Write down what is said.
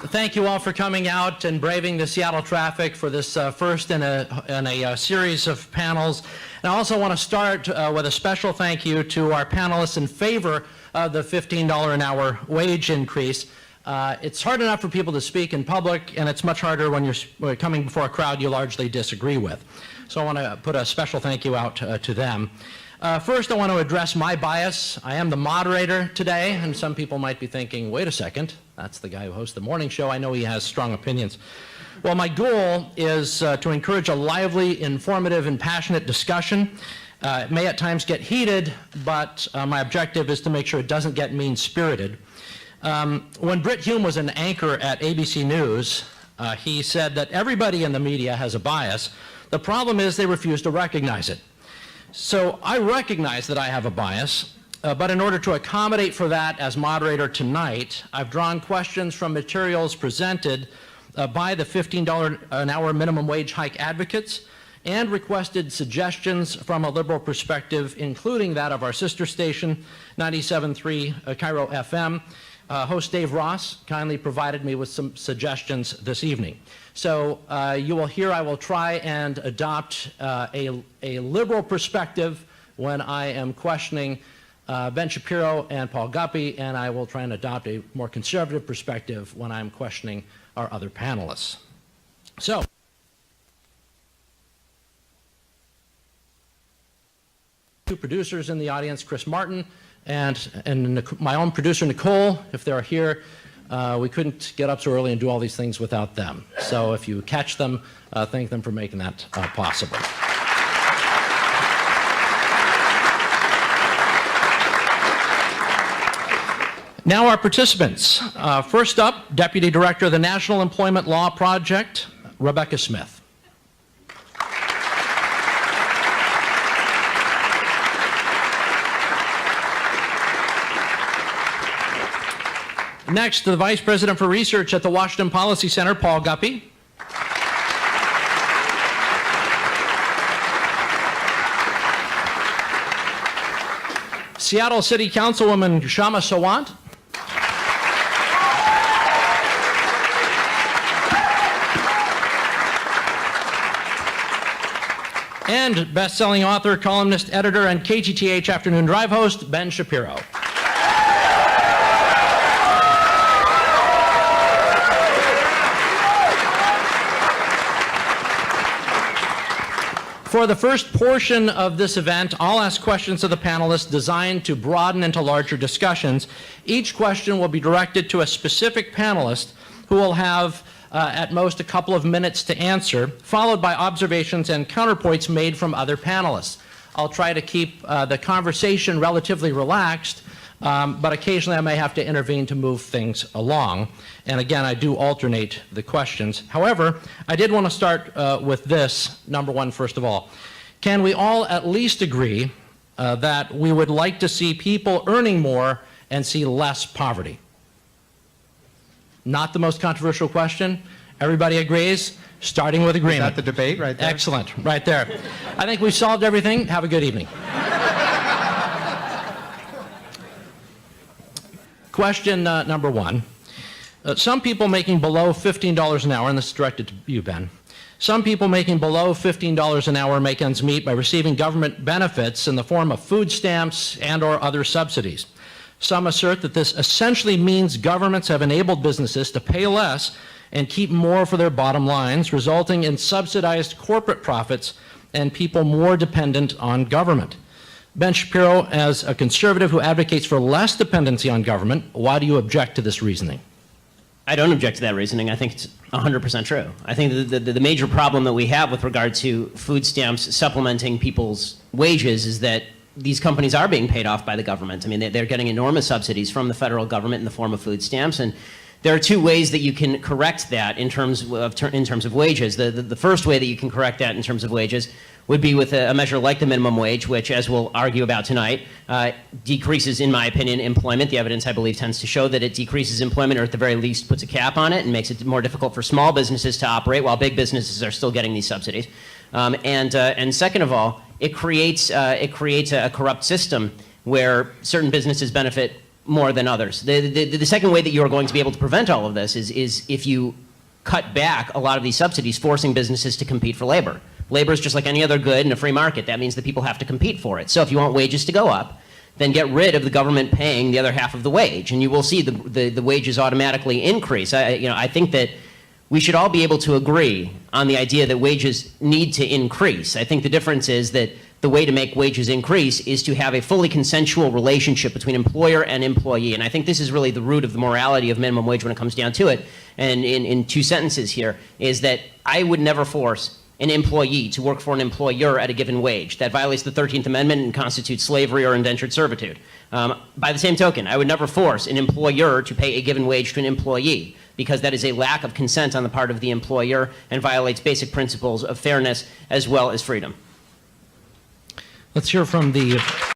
Thank you all for coming out and braving the Seattle traffic for this first in a series of panels. And I also want to start with a special thank you to our panelists in favor of the $15 an hour wage increase. It's hard enough for people to speak in public, and it's much harder when you're coming before a crowd you largely disagree with. So I want to put a special thank you out to them. First, I want to address my bias. I am the moderator today, and some people might be thinking, wait a second, that's the guy who hosts the morning show. I know he has strong opinions. Well, my goal is to encourage a lively, informative, and passionate discussion. It may at times get heated, but my objective is to make sure it doesn't get mean-spirited. When Brit Hume was an anchor at ABC News, he said that everybody in the media has a bias. The problem is they refuse to recognize it. So I recognize that I have a bias, but in order to accommodate for that as moderator tonight, I've drawn questions from materials presented by the $15 an hour minimum wage hike advocates and requested suggestions from a liberal perspective, including that of our sister station, 97.3 Cairo FM. Host Dave Ross kindly provided me with some suggestions this evening. So you will hear I will try and adopt a liberal perspective when I am questioning Ben Shapiro and Paul Guppy, and I will try and adopt a more conservative perspective when I'm questioning our other panelists. So, two producers in the audience, Chris Martin and my own producer, Nicole, if they're here. We couldn't get up so early and do all these things without them. So if you catch them, thank them for making that possible. Now our participants. First up, Deputy Director of the National Employment Law Project, Rebecca Smith. Next, the Vice President for Research at the Washington Policy Center, Paul Guppy. Seattle City Councilwoman Kshama Sawant. And best-selling author, columnist, editor, and KGTH Afternoon Drive host, Ben Shapiro. For the first portion of this event, I'll ask questions of the panelists designed to broaden into larger discussions. Each question will be directed to a specific panelist who will have at most a couple of minutes to answer, followed by observations and counterpoints made from other panelists. I'll try to keep the conversation relatively relaxed, but occasionally I may have to intervene to move things along. And again, I do alternate the questions. However, I did want to start with this, number one, first of all. Can we all at least agree that we would like to see people earning more and see less poverty? Not the most controversial question. Everybody agrees? Starting with agreement. Is that the debate right there? Excellent, right there. I think we've solved everything. Have a good evening. Question number one. Some people making below $15 an hour, and this is directed to you, Ben. Some people making below $15 an hour make ends meet by receiving government benefits in the form of food stamps and/or other subsidies. Some assert that this essentially means governments have enabled businesses to pay less and keep more for their bottom lines, resulting in subsidized corporate profits and people more dependent on government. Ben Shapiro, as a conservative who advocates for less dependency on government, why do you object to this reasoning? I don't object to that reasoning. I think it's 100% true. I think the major problem that we have with regard to food stamps supplementing people's wages is that these companies are being paid off by the government. I mean, they're getting enormous subsidies from the federal government in the form of food stamps, and there are two ways that you can correct that in terms of wages. The first way that you can correct that in terms of wages would be with a measure like the minimum wage, which, as we'll argue about tonight, decreases, in my opinion, employment. The evidence, I believe, tends to show that it decreases employment, or at the very least puts a cap on it and makes it more difficult for small businesses to operate while big businesses are still getting these subsidies. And second of all, it creates a corrupt system where certain businesses benefit more than others. The second way that you're going to be able to prevent all of this is if you cut back a lot of these subsidies, forcing businesses to compete for labor. Labor is just like any other good in a free market. That means that people have to compete for it. So if you want wages to go up, then get rid of the government paying the other half of the wage, and you will see the wages automatically increase. I think that we should all be able to agree on the idea that wages need to increase. I think the difference is that the way to make wages increase is to have a fully consensual relationship between employer and employee. And I think this is really the root of the morality of minimum wage when it comes down to it. And in two sentences here is that I would never force an employee to work for an employer at a given wage. That violates the 13th Amendment and constitutes slavery or indentured servitude. By the same token, I would never force an employer to pay a given wage to an employee, because that is a lack of consent on the part of the employer and violates basic principles of fairness as well as freedom. Let's hear from the